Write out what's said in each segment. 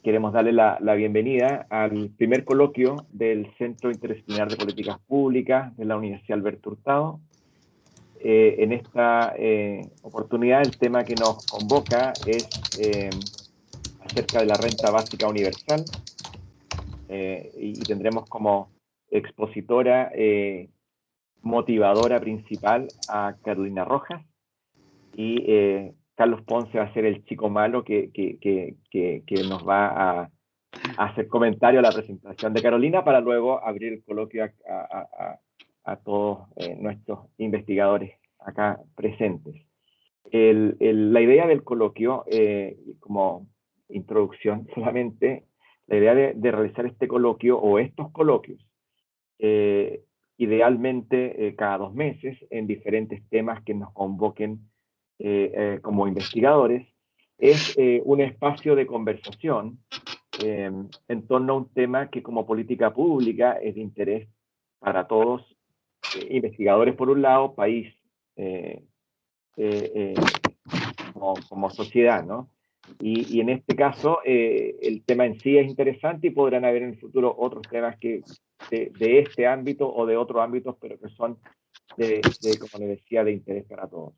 queremos darle la bienvenida al primer coloquio del Centro Interdisciplinar de Políticas Públicas de la Universidad Alberto Hurtado. En esta oportunidad el tema que nos convoca es acerca de la renta básica universal, y tendremos como expositora motivadora principal a Carolina Rojas, y Carlos Ponce va a ser el chico malo que nos va a hacer comentario a la presentación de Carolina, para luego abrir el coloquio a todos nuestros investigadores acá presentes. La idea del coloquio, como introducción solamente, la idea de realizar este coloquio o estos coloquios, idealmente cada 2 meses, en diferentes temas que nos convoquen como investigadores, es un espacio de conversación en torno a un tema que como política pública es de interés para todos, investigadores por un lado, país como sociedad, ¿no? Y en este caso el tema en sí es interesante, y podrán haber en el futuro otros temas que de este ámbito o de otros ámbitos, pero que son como les decía, de interés para todos.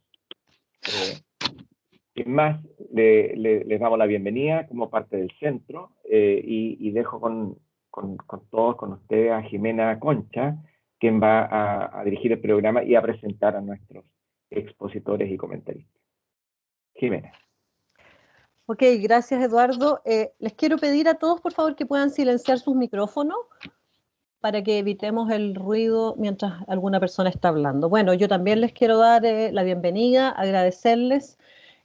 Sin más, les damos la bienvenida como parte del centro, y dejo con todos, con ustedes, a Jimena Concha, quien va a dirigir el programa y a presentar a nuestros expositores y comentaristas. Jimena. Ok, gracias Eduardo. Les quiero pedir a todos, por favor, que puedan silenciar sus micrófonos para que evitemos el ruido mientras alguna persona está hablando. Bueno, yo también les quiero dar la bienvenida, agradecerles.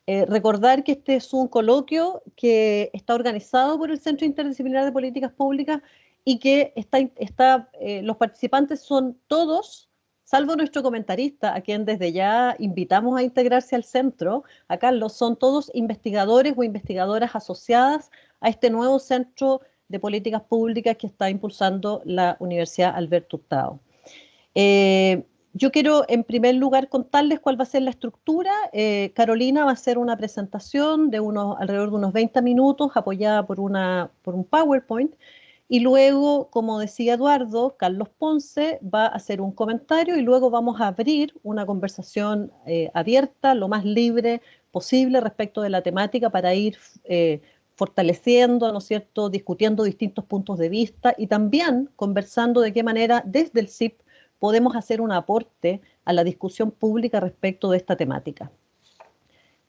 Recordar que este es un coloquio que está organizado por el Centro Interdisciplinar de Políticas Públicas y que los participantes son todos, salvo nuestro comentarista, a quien desde ya invitamos a integrarse al centro, a Carlos, son todos investigadores o investigadoras asociadas a este nuevo Centro de Políticas Públicas que está impulsando la Universidad Alberto Hurtado. Yo quiero en primer lugar contarles cuál va a ser la estructura. Carolina va a hacer una presentación de alrededor de unos 20 minutos apoyada por un PowerPoint, y luego, como decía Eduardo, Carlos Ponce va a hacer un comentario y luego vamos a abrir una conversación abierta, lo más libre posible respecto de la temática, para ir fortaleciendo, ¿no es cierto?, discutiendo distintos puntos de vista y también conversando de qué manera desde el CIP podemos hacer un aporte a la discusión pública respecto de esta temática.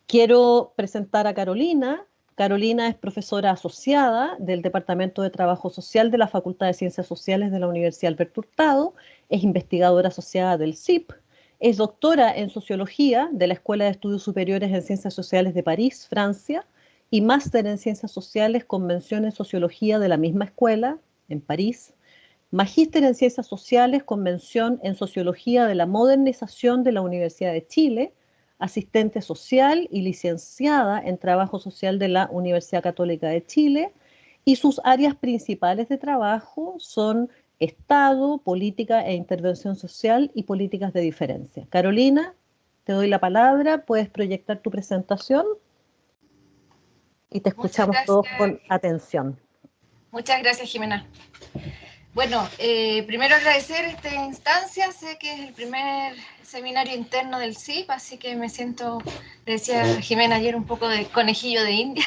Quiero presentar a Carolina. Carolina es profesora asociada del Departamento de Trabajo Social de la Facultad de Ciencias Sociales de la Universidad Alberto Hurtado, es investigadora asociada del CIP, es doctora en Sociología de la Escuela de Estudios Superiores en Ciencias Sociales de París, Francia, y máster en Ciencias Sociales con mención en Sociología de la misma escuela, en París, magíster en Ciencias Sociales con mención en Sociología de la Modernización de la Universidad de Chile, asistente social y licenciada en Trabajo Social de la Universidad Católica de Chile, y sus áreas principales de trabajo son Estado, política e intervención social y políticas de diferencia. Carolina, te doy la palabra, puedes proyectar tu presentación y te escuchamos todos con atención. Muchas gracias, Jimena. Bueno, primero agradecer esta instancia. Sé que es el primer seminario interno del CIP, así que me siento, decía Jimena ayer, un poco de conejillo de India,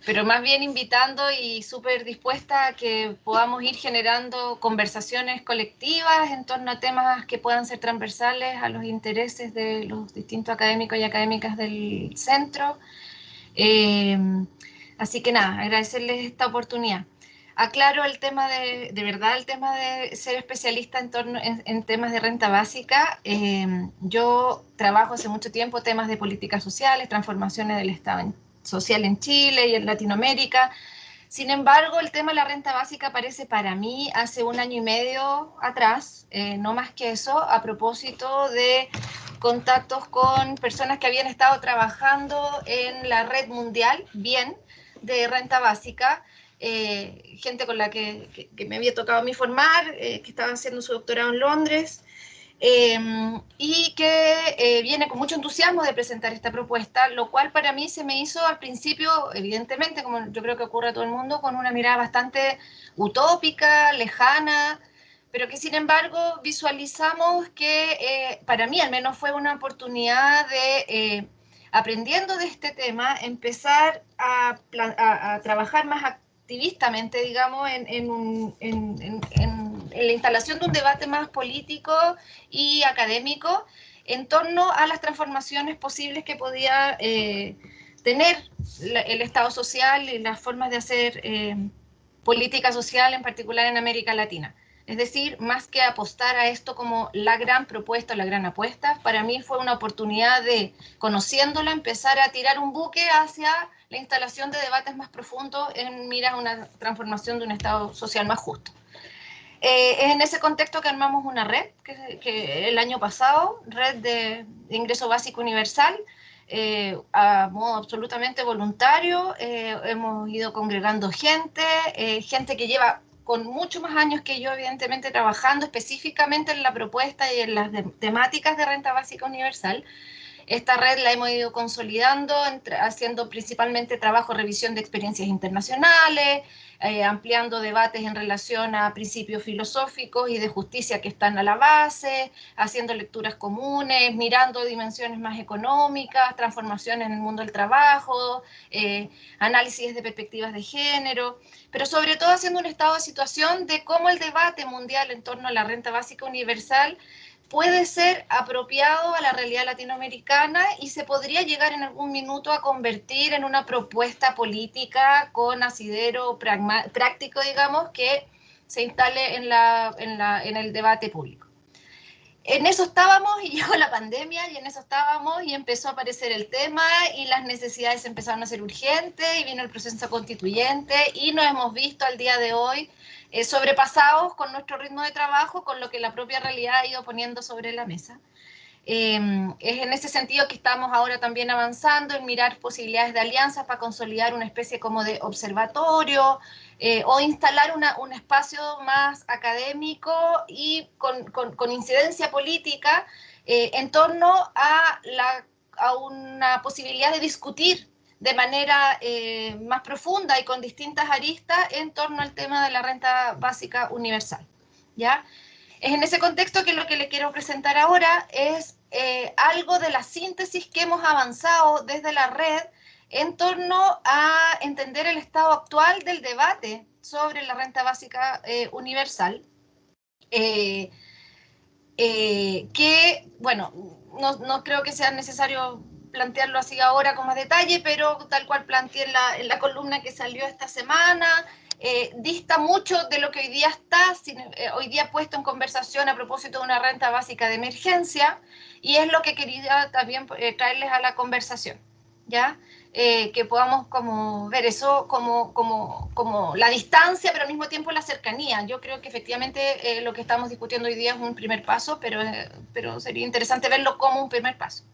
pero más bien invitando y súper dispuesta a que podamos ir generando conversaciones colectivas en torno a temas que puedan ser transversales a los intereses de los distintos académicos y académicas del centro. Así que nada, agradecerles esta oportunidad. Aclaro el tema de verdad, el tema de ser especialista en temas de renta básica. Yo trabajo hace mucho tiempo temas de políticas sociales, transformaciones del Estado social en Chile y en Latinoamérica. Sin embargo, el tema de la renta básica aparece para mí hace 1 año y medio atrás, no más que eso, a propósito de contactos con personas que habían estado trabajando en la red mundial, bien, de renta básica, gente con la que me había tocado a mí formar, que estaba haciendo su doctorado en Londres, y que viene con mucho entusiasmo de presentar esta propuesta, lo cual para mí se me hizo al principio, evidentemente, como yo creo que ocurre a todo el mundo, con una mirada bastante utópica, lejana, pero que sin embargo visualizamos que para mí al menos fue una oportunidad de, aprendiendo de este tema, empezar a trabajar más activistamente, digamos, en la instalación de un debate más político y académico en torno a las transformaciones posibles que podía tener el Estado social y las formas de hacer política social, en particular en América Latina. Es decir, más que apostar a esto como la gran propuesta, la gran apuesta, para mí fue una oportunidad de, conociéndola, empezar a tirar un buque hacia la instalación de debates más profundos en miras a una transformación de un Estado social más justo. Es en ese contexto que armamos una red, que el año pasado, red de ingreso básico universal, a modo absolutamente voluntario. Hemos ido congregando gente, gente que lleva con mucho más años que yo, evidentemente, trabajando específicamente en la propuesta y en las temáticas de renta básica universal. Esta red la hemos ido consolidando, haciendo principalmente trabajo, revisión de experiencias internacionales, ampliando debates en relación a principios filosóficos y de justicia que están a la base, haciendo lecturas comunes, mirando dimensiones más económicas, transformaciones en el mundo del trabajo, análisis de perspectivas de género, pero sobre todo haciendo un estado de situación de cómo el debate mundial en torno a la renta básica universal puede ser apropiado a la realidad latinoamericana y se podría llegar en algún minuto a convertir en una propuesta política con asidero práctico, digamos, que se instale en el debate público. En eso estábamos y llegó la pandemia y en eso estábamos y empezó a aparecer el tema y las necesidades empezaron a ser urgentes y vino el proceso constituyente y nos hemos visto al día de hoy sobrepasados con nuestro ritmo de trabajo, con lo que la propia realidad ha ido poniendo sobre la mesa. Es en ese sentido que estamos ahora también avanzando en mirar posibilidades de alianzas para consolidar una especie como de observatorio o instalar un espacio más académico y con incidencia política en torno a una posibilidad de discutir de manera más profunda y con distintas aristas en torno al tema de la renta básica universal, ¿ya? Es en ese contexto que lo que le quiero presentar ahora es algo de la síntesis que hemos avanzado desde la red en torno a entender el estado actual del debate sobre la renta básica universal, que, bueno, no creo que sea necesario plantearlo así ahora con más detalle, pero tal cual planteé en la columna que salió esta semana, dista mucho de lo que hoy día está, hoy día puesto en conversación a propósito de una renta básica de emergencia, y es lo que quería también traerles a la conversación, ¿ya? Que podamos como ver eso como la distancia, pero al mismo tiempo la cercanía. Yo creo que efectivamente lo que estamos discutiendo hoy día es un primer paso, pero sería interesante verlo como un primer paso.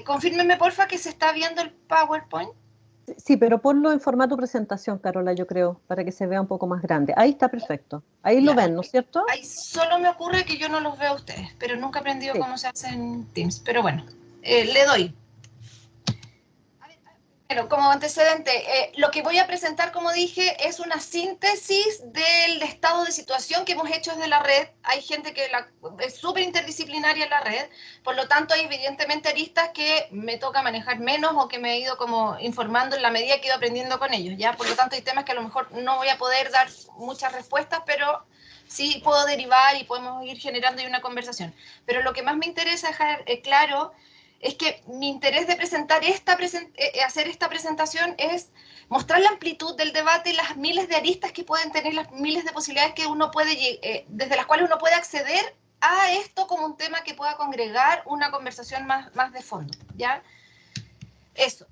Confírmeme, porfa, que se está viendo el PowerPoint. Sí, pero ponlo en formato presentación, Carola, yo creo, para que se vea un poco más grande. Ahí está perfecto. Ahí lo ven, ¿no es cierto? Ahí solo me ocurre que yo no los veo a ustedes, pero nunca he aprendido cómo se hace en Teams. Pero bueno, le doy. Bueno, como antecedente, lo que voy a presentar, como dije, es una síntesis del estado de situación que hemos hecho desde la red. Hay gente que es súper interdisciplinaria en la red, por lo tanto hay evidentemente aristas que me toca manejar menos o que me he ido como informando en la medida que he ido aprendiendo con ellos, ¿ya? Por lo tanto hay temas que a lo mejor no voy a poder dar muchas respuestas, pero sí puedo derivar y podemos ir generando ahí una conversación. Pero lo que más me interesa dejar claro es que mi interés de presentar hacer esta presentación es mostrar la amplitud del debate y las miles de aristas que pueden tener, las miles de posibilidades que uno puede, desde las cuales uno puede acceder a esto como un tema que pueda congregar una conversación más de fondo, ¿ya? Eso.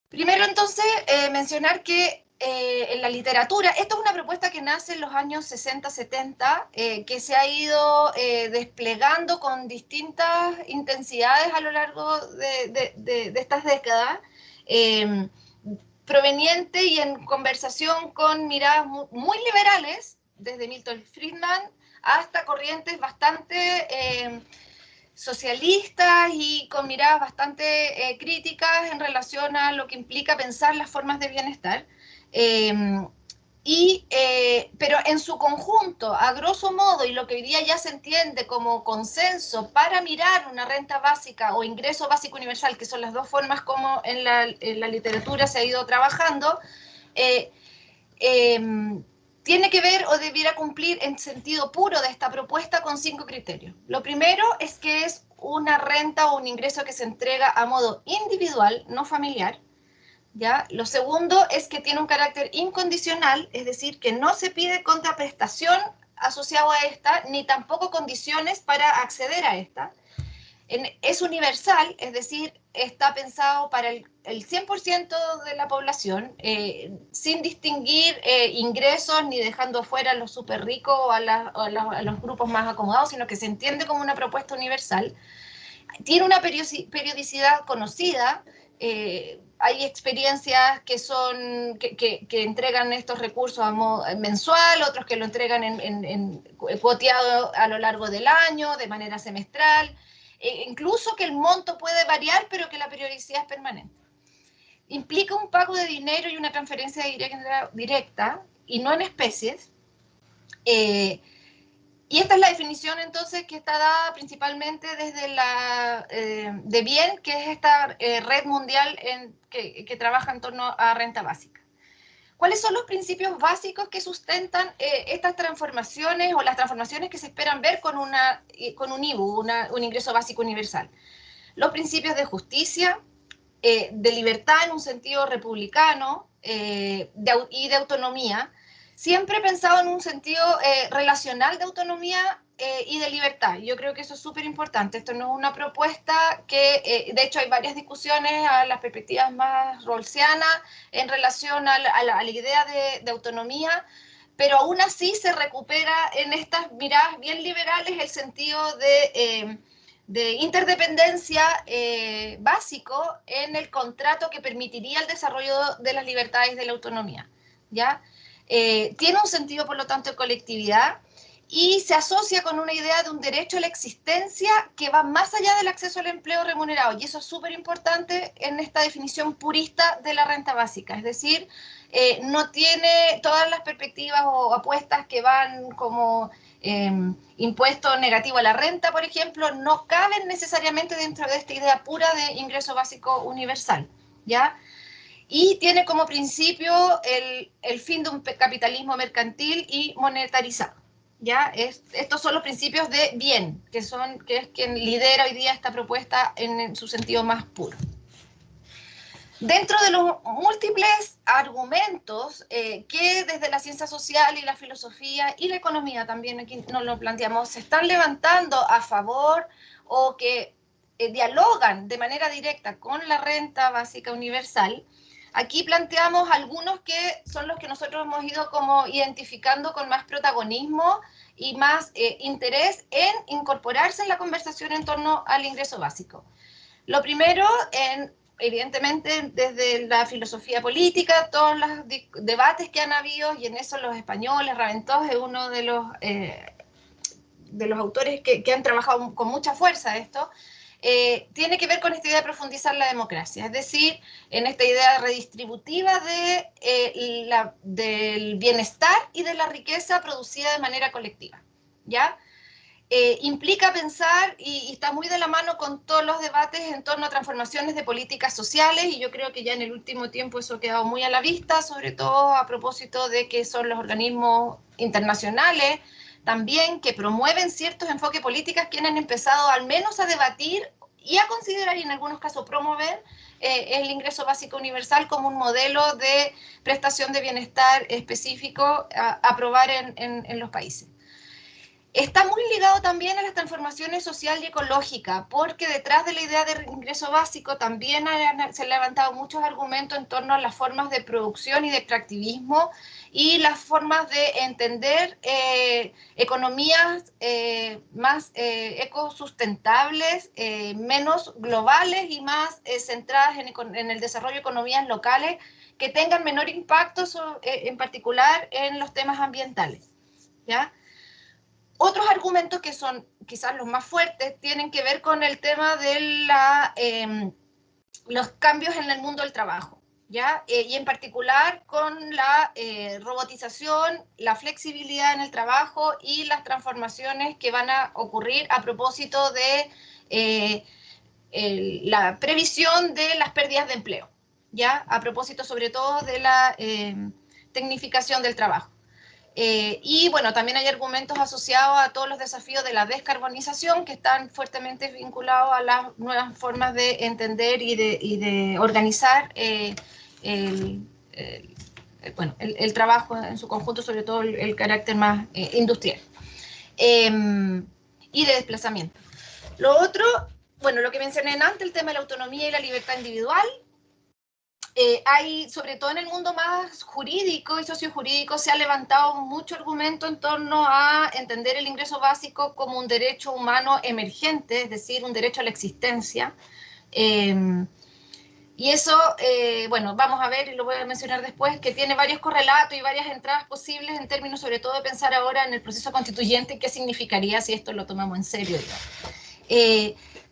Primero, entonces, mencionar que en la literatura, esto es una propuesta que nace en los años 60, 70, que se ha ido desplegando con distintas intensidades a lo largo de estas décadas, proveniente y en conversación con miradas muy liberales, desde Milton Friedman hasta corrientes bastante socialistas y con miradas bastante críticas en relación a lo que implica pensar las formas de bienestar. Pero en su conjunto, a grosso modo, y lo que hoy día ya se entiende como consenso para mirar una renta básica o ingreso básico universal, que son las dos formas como en la literatura se ha ido trabajando, tiene que ver o debiera cumplir en sentido puro de esta propuesta con 5 criterios. Lo primero es que es una renta o un ingreso que se entrega a modo individual, no familiar. ¿Ya? Lo segundo es que tiene un carácter incondicional, es decir, que no se pide contraprestación asociado a esta, ni tampoco condiciones para acceder a esta. Es universal, es decir, está pensado para el 100% de la población, sin distinguir ingresos ni dejando fuera a los súper ricos o a los grupos más acomodados, sino que se entiende como una propuesta universal. Tiene una periodicidad conocida. Hay experiencias que entregan estos recursos a modo mensual, otros que lo entregan cuoteado a lo largo del año, de manera semestral, incluso que el monto puede variar, pero que la periodicidad es permanente. Implica un pago de dinero y una transferencia directa y no en especies. Y esta es la definición entonces que está dada principalmente desde de bien, que es esta red mundial que trabaja en torno a renta básica. ¿Cuáles son los principios básicos que sustentan estas transformaciones o las transformaciones que se esperan ver con un IBU, un ingreso básico universal? Los principios de justicia, de libertad en un sentido republicano y de autonomía, siempre he pensado en un sentido relacional de autonomía y de libertad. Yo creo que eso es súper importante. Esto no es una propuesta que, de hecho, hay varias discusiones a las perspectivas más rawlsianas en relación a la idea de autonomía, pero aún así se recupera en estas miradas bien liberales el sentido de interdependencia básico en el contrato que permitiría el desarrollo de las libertades y de la autonomía, ¿ya? Tiene un sentido, por lo tanto, de colectividad y se asocia con una idea de un derecho a la existencia que va más allá del acceso al empleo remunerado, y eso es súper importante en esta definición purista de la renta básica, es decir, no tiene todas las perspectivas o apuestas que van como impuesto negativo a la renta, por ejemplo, no caben necesariamente dentro de esta idea pura de ingreso básico universal, ¿ya? Y tiene como principio el fin de un capitalismo mercantil y monetarizado, ¿ya? Estos son los principios de bien, que es quien lidera hoy día esta propuesta en su sentido más puro. Dentro de los múltiples argumentos que desde la ciencia social y la filosofía y la economía también aquí nos lo planteamos, se están levantando a favor o que dialogan de manera directa con la renta básica universal, aquí planteamos algunos que son los que nosotros hemos ido como identificando con más protagonismo y más interés en incorporarse en la conversación en torno al ingreso básico. Lo primero, evidentemente, desde la filosofía política, todos los debates que han habido, y en eso los españoles, Raventós es uno de los autores que han trabajado con mucha fuerza esto, tiene que ver con esta idea de profundizar la democracia, es decir, en esta idea redistributiva del bienestar y de la riqueza producida de manera colectiva, ¿ya? Implica pensar y está muy de la mano con todos los debates en torno a transformaciones de políticas sociales, y yo creo que ya en el último tiempo eso ha quedado muy a la vista, sobre todo a propósito de que son los organismos internacionales también que promueven ciertos enfoques políticos que han empezado al menos a debatir y a considerar y en algunos casos promover el ingreso básico universal como un modelo de prestación de bienestar específico a probar en los países. Está muy ligado también a las transformaciones social y ecológica, porque detrás de la idea de ingreso básico también se han levantado muchos argumentos en torno a las formas de producción y de extractivismo y las formas de entender economías más ecosustentables, menos globales y más centradas en el desarrollo de economías locales que tengan menor impacto en particular en los temas ambientales, ¿ya? Otros argumentos que son quizás los más fuertes tienen que ver con el tema de los cambios en el mundo del trabajo, ¿ya? Y en particular con la robotización, la flexibilidad en el trabajo y las transformaciones que van a ocurrir a propósito de la previsión de las pérdidas de empleo, ¿ya? A propósito sobre todo de la tecnificación del trabajo. Y bueno, también hay argumentos asociados a todos los desafíos de la descarbonización que están fuertemente vinculados a las nuevas formas de entender y de organizar el trabajo en su conjunto, sobre todo el carácter más industrial y de desplazamiento. Lo otro, bueno, lo que mencioné antes, el tema de la autonomía y la libertad individual. Hay, sobre todo en el mundo más jurídico y sociojurídico, se ha levantado mucho argumento en torno a entender el ingreso básico como un derecho humano emergente, es decir, un derecho a la existencia. Y eso, bueno, vamos a ver, y lo voy a mencionar después, que tiene varios correlatos y varias entradas posibles en términos, sobre todo, de pensar ahora en el proceso constituyente, qué significaría si esto lo tomamos en serio, digamos.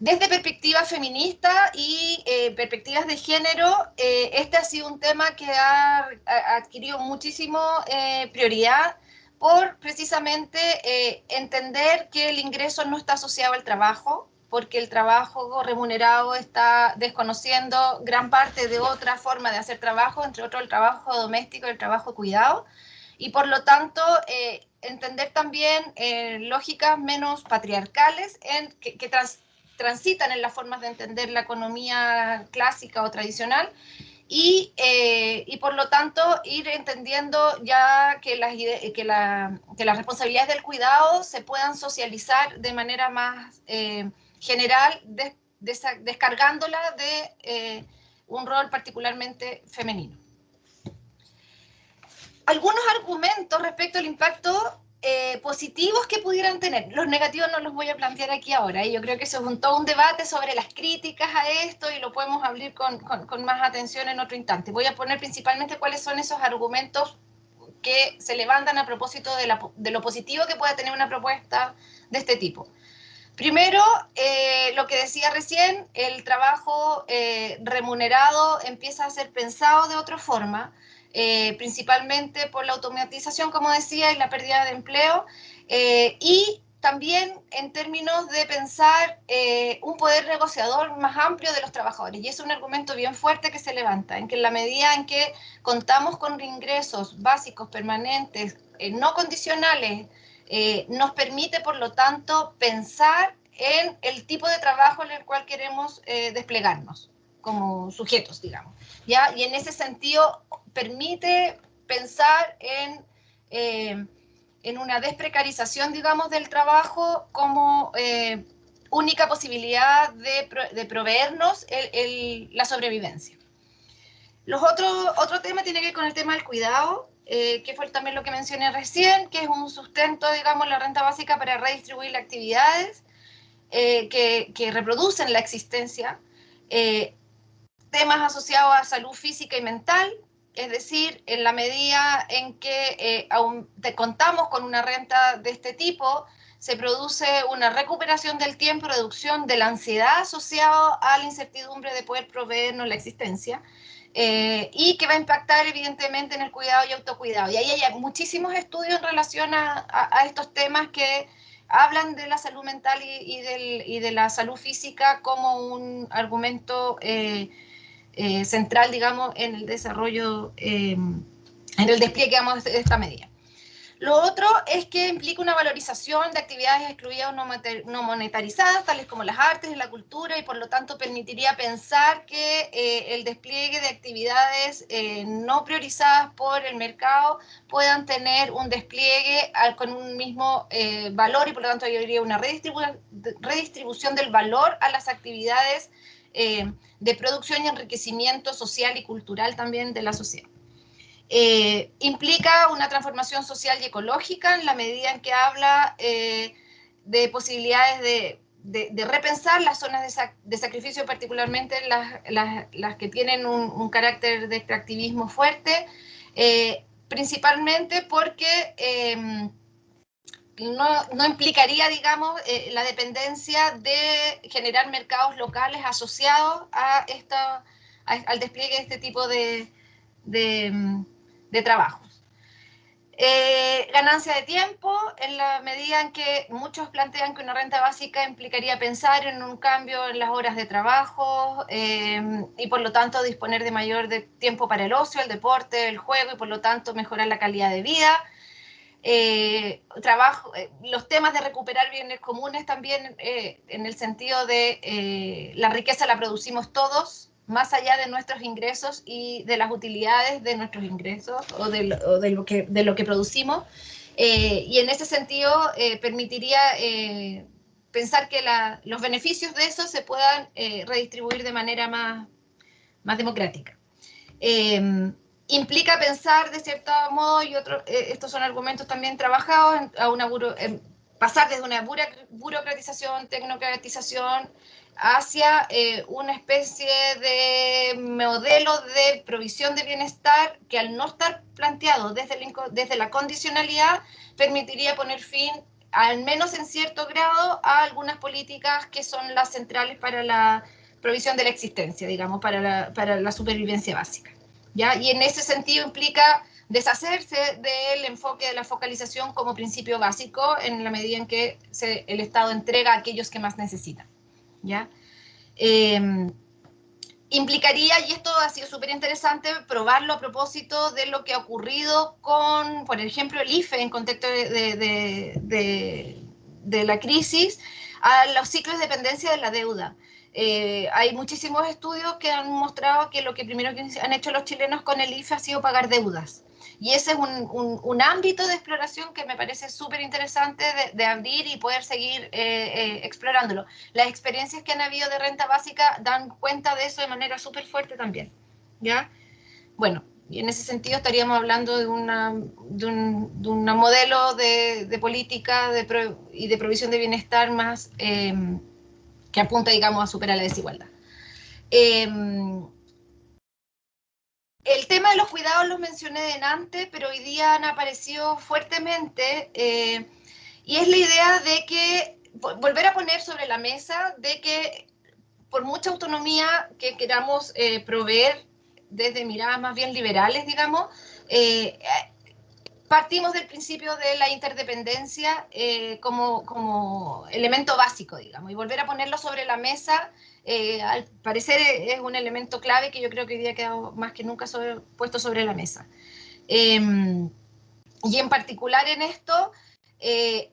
Desde perspectiva feminista y perspectivas de género, este ha sido un tema que ha adquirido muchísimo prioridad por precisamente entender que el ingreso no está asociado al trabajo, porque el trabajo remunerado está desconociendo gran parte de otra forma de hacer trabajo, entre otros el trabajo doméstico y el trabajo de cuidado, y por lo tanto entender también lógicas menos patriarcales que transitan en las formas de entender la economía clásica o tradicional y por lo tanto ir entendiendo ya que las responsabilidades del cuidado se puedan socializar de manera más general, descargándola de un rol particularmente femenino. Algunos argumentos respecto al impacto positivos que pudieran tener. Los negativos no los voy a plantear aquí ahora. Yo creo que eso es todo un debate sobre las críticas a esto y lo podemos abrir con más atención en otro instante. Voy a poner principalmente cuáles son esos argumentos que se levantan a propósito de lo positivo que pueda tener una propuesta de este tipo. Primero, lo que decía recién, el trabajo remunerado empieza a ser pensado de otra forma, principalmente por la automatización, como decía, y la pérdida de empleo, y también en términos de pensar un poder negociador más amplio de los trabajadores. Y es un argumento bien fuerte que se levanta, en que en la medida en que contamos con ingresos básicos, permanentes, no condicionales, nos permite, por lo tanto, pensar en el tipo de trabajo en el cual queremos desplegarnos como sujetos, digamos, ¿ya? Y en ese sentido permite pensar en una desprecarización, digamos, del trabajo como única posibilidad de proveernos la sobrevivencia. Otro tema tiene que ver con el tema del cuidado, que fue también lo que mencioné recién, que es un sustento, digamos, la renta básica para redistribuir las actividades que reproducen la existencia, temas asociados a salud física y mental, es decir, en la medida en que contamos con una renta de este tipo, se produce una recuperación del tiempo, reducción de la ansiedad asociada a la incertidumbre de poder proveernos la existencia, y que va a impactar evidentemente en el cuidado y autocuidado. Y ahí hay muchísimos estudios en relación a estos temas que hablan de la salud mental y de la salud física como un argumento central, digamos, en el desarrollo, en el despliegue, digamos, de esta medida. Lo otro es que implica una valorización de actividades excluidas o no monetarizadas, tales como las artes y la cultura, y por lo tanto permitiría pensar que el despliegue de actividades no priorizadas por el mercado puedan tener un despliegue con un mismo valor, y por lo tanto habría una redistribución del valor a las actividades de producción y enriquecimiento social y cultural también de la sociedad. Implica una transformación social y ecológica en la medida en que habla de posibilidades de repensar las zonas de sacrificio, particularmente las que tienen un carácter de extractivismo fuerte, principalmente porque no implicaría, digamos, la dependencia de generar mercados locales asociados a al despliegue de este tipo de trabajos. Ganancia de tiempo, en la medida en que muchos plantean que una renta básica implicaría pensar en un cambio en las horas de trabajo y por lo tanto disponer de mayor tiempo para el ocio, el deporte, el juego y por lo tanto mejorar la calidad de vida. Los temas de recuperar bienes comunes también en el sentido de la riqueza la producimos todos, más allá de nuestros ingresos y de las utilidades de nuestros ingresos o de lo que producimos. Y en ese sentido permitiría pensar que los beneficios de eso se puedan redistribuir de manera más democrática. Implica pensar de cierto modo, y estos son argumentos también trabajados, pasar desde una burocratización, tecnocratización, hacia una especie de modelo de provisión de bienestar que al no estar planteado desde la condicionalidad, permitiría poner fin, al menos en cierto grado, a algunas políticas que son las centrales para la provisión de la existencia, digamos, para la supervivencia básica. ¿Ya? Y en ese sentido implica deshacerse del enfoque de la focalización como principio básico en la medida en que el Estado entrega a aquellos que más necesitan. ¿Ya? Implicaría, y esto ha sido súper interesante, probarlo a propósito de lo que ha ocurrido con, por ejemplo, el IFE en contexto de la crisis, a los ciclos de dependencia de la deuda. Hay muchísimos estudios que han mostrado que lo que primero que han hecho los chilenos con el IFE ha sido pagar deudas. Y ese es un ámbito de exploración que me parece súper interesante de abrir y poder seguir explorándolo. Las experiencias que han habido de renta básica dan cuenta de eso de manera súper fuerte también. ¿Ya? Bueno, y en ese sentido estaríamos hablando de un modelo de política y de provisión de bienestar más que apunta, digamos, a superar la desigualdad. El tema de los cuidados los mencioné antes, pero hoy día han aparecido fuertemente y es la idea de que, volver a poner sobre la mesa, de que por mucha autonomía que queramos proveer desde miradas más bien liberales, digamos, partimos del principio de la interdependencia como elemento básico, digamos, y volver a ponerlo sobre la mesa, al parecer es un elemento clave que yo creo que hoy día ha quedado más que nunca puesto sobre la mesa. Y en particular en esto se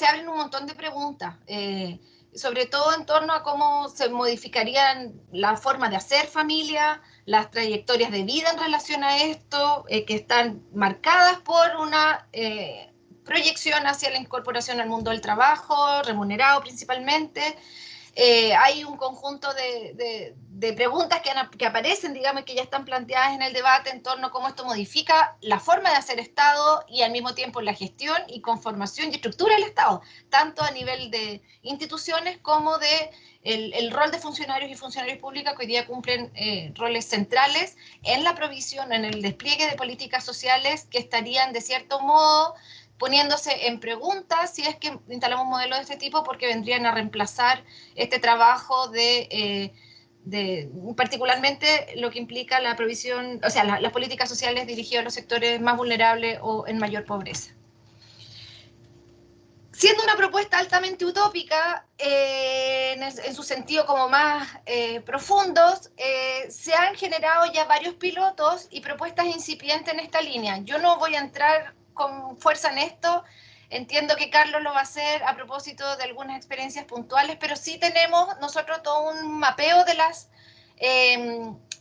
abren un montón de preguntas, sobre todo en torno a cómo se modificarían la forma de hacer familia, las trayectorias de vida en relación a esto, que están marcadas por una proyección hacia la incorporación al mundo del trabajo, remunerado principalmente. Hay un conjunto de preguntas que aparecen, digamos, que ya están planteadas en el debate en torno a cómo esto modifica la forma de hacer Estado y al mismo tiempo la gestión y conformación y estructura del Estado, tanto a nivel de instituciones como de el rol de funcionarios y funcionarios públicos que hoy día cumplen roles centrales en la provisión, en el despliegue de políticas sociales que estarían de cierto modo poniéndose en pregunta si es que instalamos un modelo de este tipo, porque vendrían a reemplazar este trabajo particularmente lo que implica la provisión, o sea, las políticas sociales dirigidas a los sectores más vulnerables o en mayor pobreza. Siendo una propuesta altamente utópica, en su sentido como más profundos, se han generado ya varios pilotos y propuestas incipientes en esta línea. Yo no voy a entrar con fuerza en esto, entiendo que Carlos lo va a hacer a propósito de algunas experiencias puntuales, pero sí tenemos nosotros todo un mapeo de las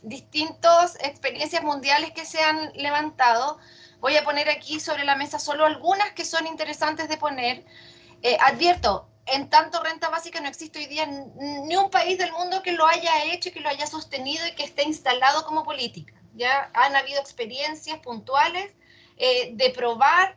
distintas experiencias mundiales que se han levantado. Voy a poner aquí sobre la mesa solo algunas que son interesantes de poner. Advierto, en tanto renta básica no existe hoy día ni un país del mundo que lo haya hecho, que lo haya sostenido y que esté instalado como política. Ya han habido experiencias puntuales de probar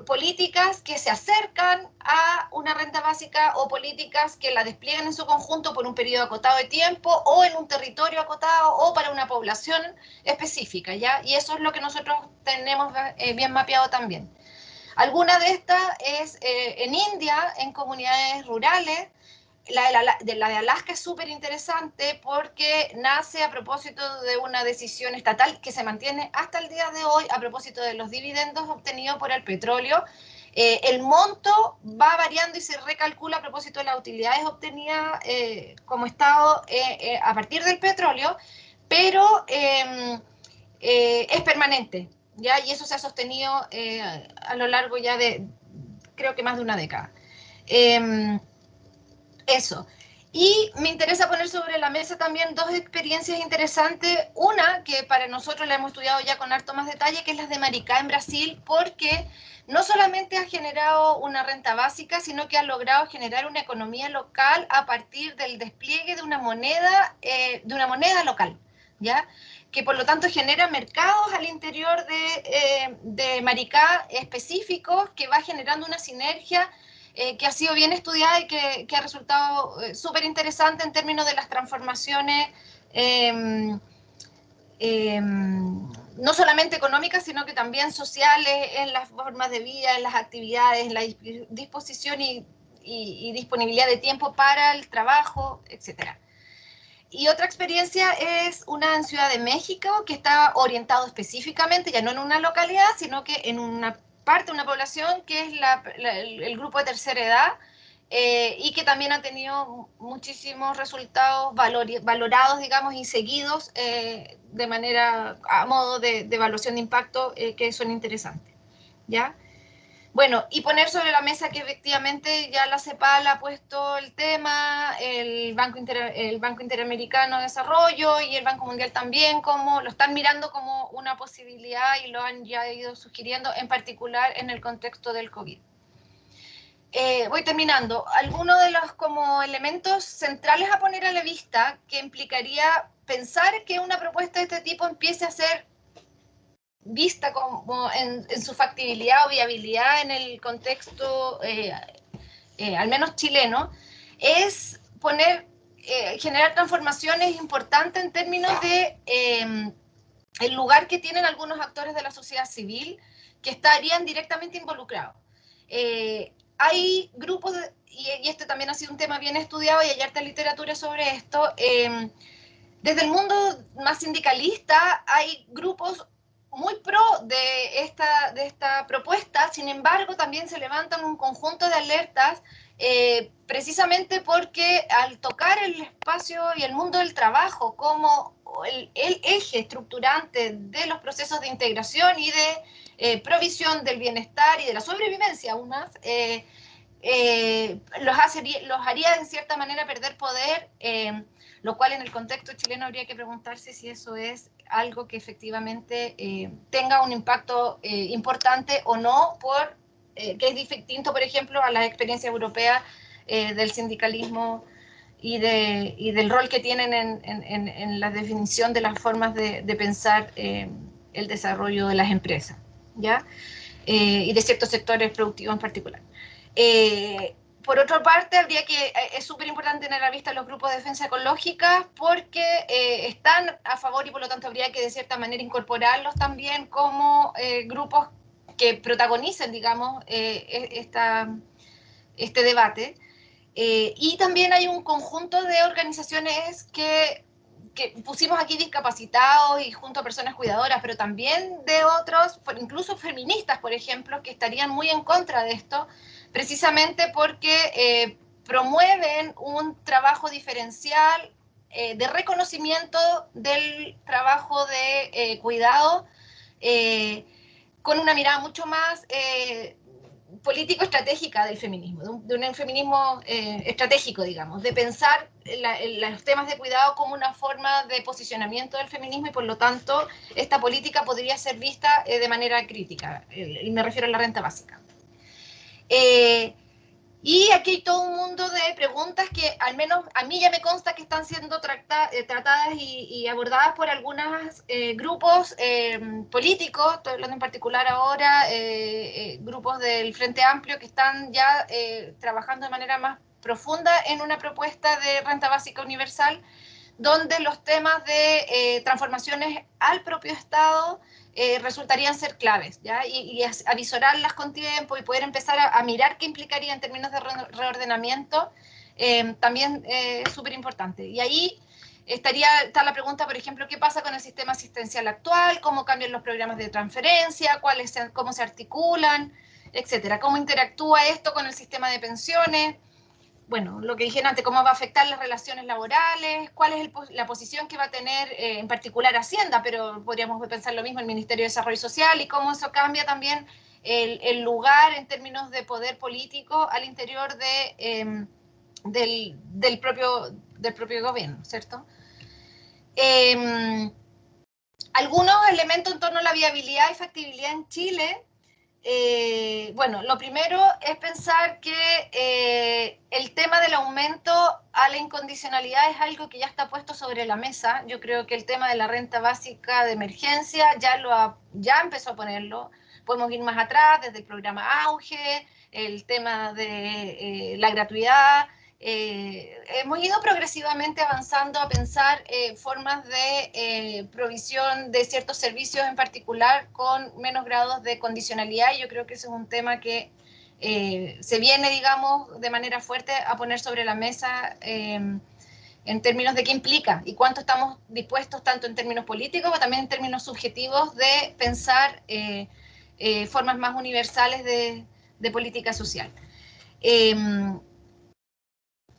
políticas que se acercan a una renta básica o políticas que la despliegan en su conjunto por un periodo acotado de tiempo o en un territorio acotado o para una población específica, ¿ya? Y eso es lo que nosotros tenemos bien mapeado también. Alguna de estas es en India, en comunidades rurales. La de Alaska es súper interesante porque nace a propósito de una decisión estatal que se mantiene hasta el día de hoy a propósito de los dividendos obtenidos por el petróleo. El monto va variando y se recalcula a propósito de las utilidades obtenidas como Estado a partir del petróleo, pero es permanente, ¿ya? Y eso se ha sostenido a lo largo ya de, creo que más de una década. Eso. Y me interesa poner sobre la mesa también dos experiencias interesantes. Una, que para nosotros la hemos estudiado ya con harto más detalle, que es la de Maricá en Brasil, porque no solamente ha generado una renta básica, sino que ha logrado generar una economía local a partir del despliegue de una moneda local, ¿ya? Que por lo tanto genera mercados al interior de Maricá específicos, que va generando una sinergia que ha sido bien estudiada y que ha resultado súper interesante en términos de las transformaciones, no solamente económicas, sino que también sociales, en las formas de vida, en las actividades, en la disposición y disponibilidad de tiempo para el trabajo, etc. Y otra experiencia es una en Ciudad de México, que está orientado específicamente, ya no en una localidad, sino que en una parte de una población que es el grupo de tercera edad, y que también ha tenido muchísimos resultados valorados, digamos, y seguidos de manera, a modo de evaluación de impacto, que son interesantes, ¿ya? Bueno, y poner sobre la mesa que efectivamente ya la CEPAL ha puesto el tema, el Banco Interamericano de Desarrollo y el Banco Mundial también, como lo están mirando como una posibilidad y lo han ya ido sugiriendo, en particular en el contexto del COVID. Voy terminando. Algunos de los como elementos centrales a poner a la vista que implicaría pensar que una propuesta de este tipo empiece a ser vista como en su factibilidad o viabilidad en el contexto, al menos chileno, es generar transformaciones importantes en términos de el lugar que tienen algunos actores de la sociedad civil que estarían directamente involucrados. Hay grupos, y este también ha sido un tema bien estudiado y hay harta literatura sobre esto, desde el mundo más sindicalista hay grupos muy pro de esta propuesta, sin embargo también se levantan un conjunto de alertas precisamente porque al tocar el espacio y el mundo del trabajo como el eje estructurante de los procesos de integración y de provisión del bienestar y de la sobrevivencia aún más, los haría en cierta manera perder poder, lo cual en el contexto chileno habría que preguntarse si eso es algo que efectivamente tenga un impacto importante o no, que es distinto, por ejemplo, a la experiencia europea del sindicalismo y del rol que tienen en la definición de las formas de pensar el desarrollo de las empresas, ¿ya? Y de ciertos sectores productivos en particular. Por otra parte, es súper importante tener a la vista los grupos de defensa ecológica porque están a favor y por lo tanto habría que de cierta manera incorporarlos también como grupos que protagonicen, digamos, este debate. Y también hay un conjunto de organizaciones que pusimos aquí discapacitados y junto a personas cuidadoras, pero también de otros, incluso feministas, por ejemplo, que estarían muy en contra de esto, precisamente porque promueven un trabajo diferencial de reconocimiento del trabajo de cuidado, con una mirada mucho más político-estratégica del feminismo, de un feminismo estratégico, digamos, de pensar los temas de cuidado como una forma de posicionamiento del feminismo y por lo tanto esta política podría ser vista de manera crítica, y me refiero a la renta básica. Y aquí hay todo un mundo de preguntas que al menos a mí ya me consta que están siendo tratadas y abordadas por algunos grupos políticos, estoy hablando en particular ahora, grupos del Frente Amplio que están ya trabajando de manera más profunda en una propuesta de renta básica universal, donde los temas de transformaciones al propio Estado resultarían ser claves, ¿ya? Y avisorarlas con tiempo y poder empezar a mirar qué implicaría en términos de reordenamiento, también es súper importante. Y ahí está la pregunta, por ejemplo, ¿qué pasa con el sistema asistencial actual? ¿Cómo cambian los programas de transferencia? ¿Cómo se articulan? Etcétera. ¿Cómo interactúa esto con el sistema de pensiones? Bueno, lo que dije antes, cómo va a afectar las relaciones laborales, cuál es la posición que va a tener en particular Hacienda, pero podríamos pensar lo mismo el Ministerio de Desarrollo Social y cómo eso cambia también el lugar en términos de poder político al interior del propio gobierno, ¿cierto? Algunos elementos en torno a la viabilidad y factibilidad en Chile. Bueno, lo primero es pensar que el tema del aumento a la incondicionalidad es algo que ya está puesto sobre la mesa. Yo creo que el tema de la renta básica de emergencia ya empezó a ponerlo. Podemos ir más atrás, desde el programa Auge, el tema de la gratuidad. Hemos ido progresivamente avanzando a pensar formas de provisión de ciertos servicios en particular con menos grados de condicionalidad, y yo creo que ese es un tema que se viene, digamos, de manera fuerte a poner sobre la mesa en términos de qué implica y cuánto estamos dispuestos, tanto en términos políticos como también en términos subjetivos, de pensar formas más universales de política social.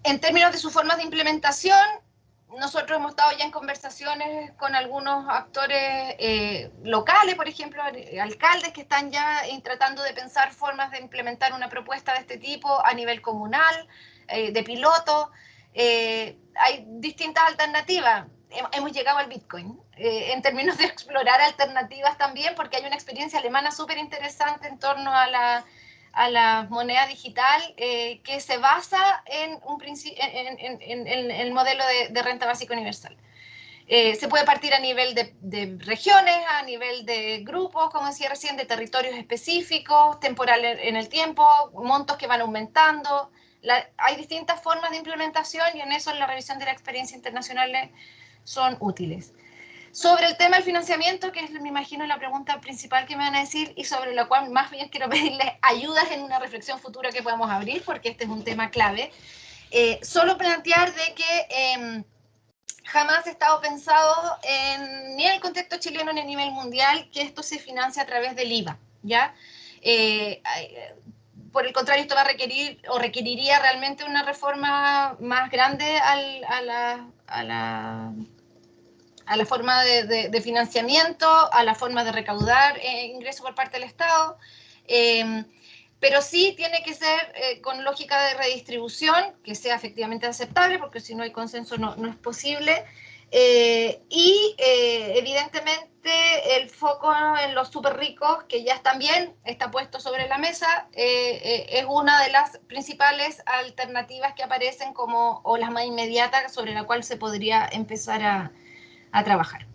En términos de sus formas de implementación, nosotros hemos estado ya en conversaciones con algunos actores locales, por ejemplo, alcaldes que están ya tratando de pensar formas de implementar una propuesta de este tipo a nivel comunal, de piloto. Hay distintas alternativas. Hemos llegado al Bitcoin en términos de explorar alternativas también, porque hay una experiencia alemana súper interesante en torno a la moneda digital que se basa en el modelo de renta básica universal. Se puede partir a nivel de regiones, a nivel de grupos, como decía recién, de territorios específicos, temporales en el tiempo, montos que van aumentando. Hay distintas formas de implementación y en eso la revisión de la experiencia internacional son útiles. Sobre el tema del financiamiento, que es, me imagino, la pregunta principal que me van a decir y sobre la cual más bien quiero pedirles ayudas en una reflexión futura que podamos abrir, porque este es un tema clave. Solo plantear de que jamás ha estado pensado ni en el contexto chileno ni a nivel mundial que esto se financie a través del IVA, ¿ya? Por el contrario, esto va a requerir o requeriría realmente una reforma más grande a la forma de financiamiento, a la forma de recaudar ingresos por parte del Estado, pero sí tiene que ser con lógica de redistribución, que sea efectivamente aceptable, porque si no hay consenso no es posible, y evidentemente el foco en los súper ricos, que ya también está puesto sobre la mesa, es una de las principales alternativas que aparecen como, o las más inmediatas, sobre la cual se podría empezar a trabajar.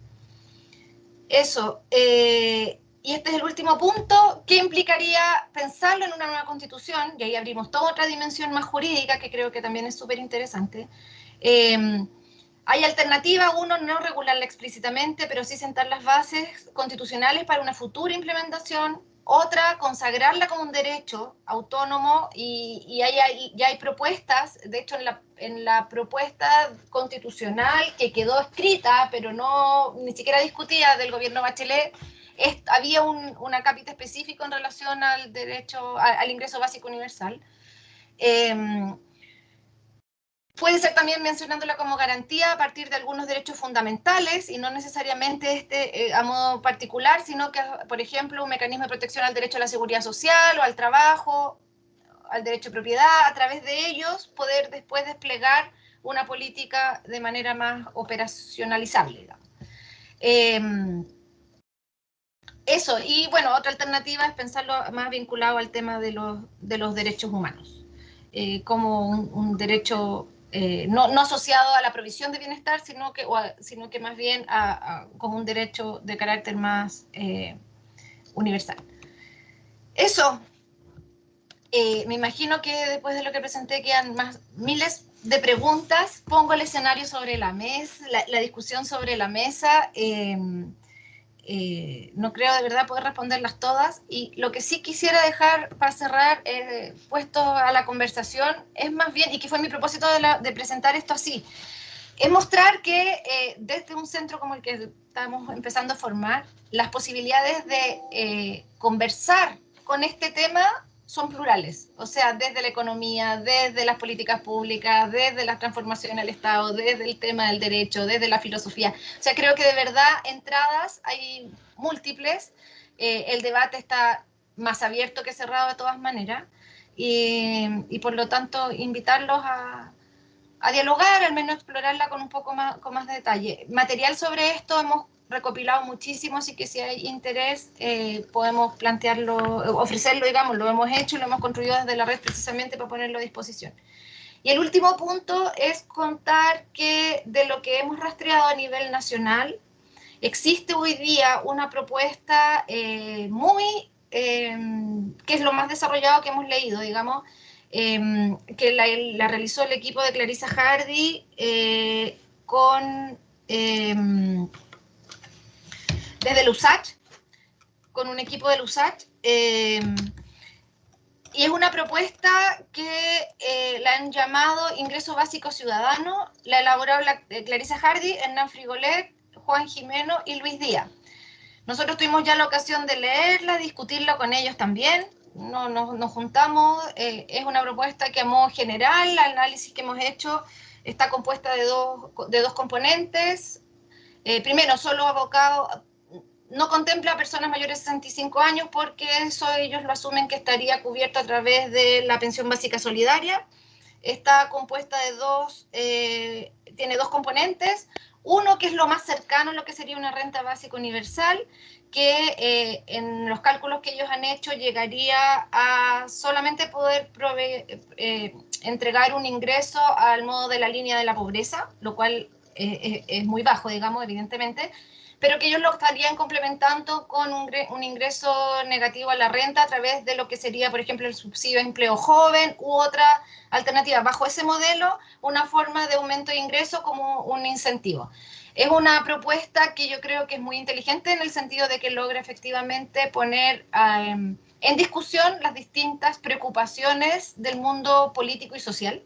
Eso. Y este es el último punto. ¿Qué implicaría pensarlo en una nueva constitución? Y ahí abrimos toda otra dimensión más jurídica que creo que también es súper interesante. Hay alternativa, uno, no regularla explícitamente, pero sí sentar las bases constitucionales para una futura implementación. Otra, consagrarla como un derecho autónomo, y ya hay propuestas, de hecho en la propuesta constitucional que quedó escrita, pero ni siquiera discutida, del gobierno Bachelet, había un acápite específico en relación al derecho, al ingreso básico universal. Puede ser también mencionándola como garantía a partir de algunos derechos fundamentales y no necesariamente a modo particular, sino que, por ejemplo, un mecanismo de protección al derecho a la seguridad social o al trabajo, al derecho de propiedad. A través de ellos poder después desplegar una política de manera más operacionalizable, digamos. Eso, y bueno, otra alternativa es pensarlo más vinculado al tema de los derechos humanos, como un derecho no asociado a la provisión de bienestar, sino que más bien como un derecho de carácter más universal. Eso, me imagino que después de lo que presenté quedan miles de preguntas, pongo el escenario sobre la mesa, la discusión sobre la mesa. No creo de verdad poder responderlas todas, y lo que sí quisiera dejar para cerrar, puesto a la conversación, es más bien, y que fue mi propósito de presentar esto así, es mostrar que desde un centro como el que estamos empezando a formar, las posibilidades de conversar con este tema son plurales, o sea, desde la economía, desde las políticas públicas, desde la transformación del Estado, desde el tema del derecho, desde la filosofía. O sea, creo que de verdad entradas hay múltiples, el debate está más abierto que cerrado de todas maneras, y por lo tanto invitarlos a dialogar, al menos explorarla con un poco más, con más detalle. Material sobre esto hemos recopilado muchísimo, así que si hay interés podemos plantearlo, ofrecerlo, digamos, lo hemos hecho y lo hemos construido desde la red precisamente para ponerlo a disposición. Y el último punto es contar que de lo que hemos rastreado a nivel nacional, existe hoy día una propuesta que es lo más desarrollado que hemos leído, digamos, que la realizó el equipo de Clarissa Hardy desde el USACH, con un equipo del USACH, y es una propuesta que la han llamado Ingreso Básico Ciudadano, la elaboró Clarissa Hardy, Hernán Frigolet, Juan Jimeno y Luis Díaz. Nosotros tuvimos ya la ocasión de leerla, discutirla con ellos también, nos juntamos, es una propuesta que a modo general, el análisis que hemos hecho está compuesta de dos componentes. Primero, solo abocado, no contempla a personas mayores de 65 años porque eso ellos lo asumen que estaría cubierto a través de la pensión básica solidaria. Está compuesta de tiene dos componentes. Uno que es lo más cercano a lo que sería una renta básica universal, que en los cálculos que ellos han hecho llegaría a solamente poder entregar un ingreso al modo de la línea de la pobreza, lo cual es muy bajo, digamos, evidentemente, pero que ellos lo estarían complementando con un ingreso negativo a la renta a través de lo que sería, por ejemplo, el subsidio de empleo joven u otra alternativa. Bajo ese modelo, una forma de aumento de ingreso como un incentivo. Es una propuesta que yo creo que es muy inteligente en el sentido de que logra efectivamente poner en discusión las distintas preocupaciones del mundo político y social,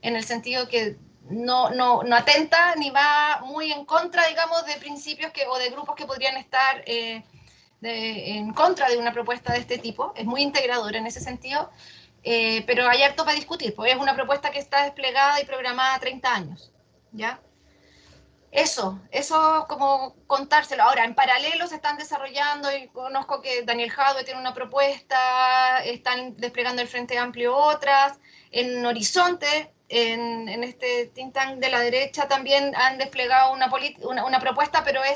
en el sentido que no atenta ni va muy en contra, digamos, de principios o de grupos que podrían estar en contra de una propuesta de este tipo. Es muy integradora en ese sentido, pero hay harto para discutir, porque es una propuesta que está desplegada y programada a 30 años, ¿ya? Eso como contárselo. Ahora, en paralelo se están desarrollando, y conozco que Daniel Jadwe tiene una propuesta, están desplegando el Frente Amplio otras, en Horizonte, en este think tank de la derecha también han desplegado una propuesta, pero a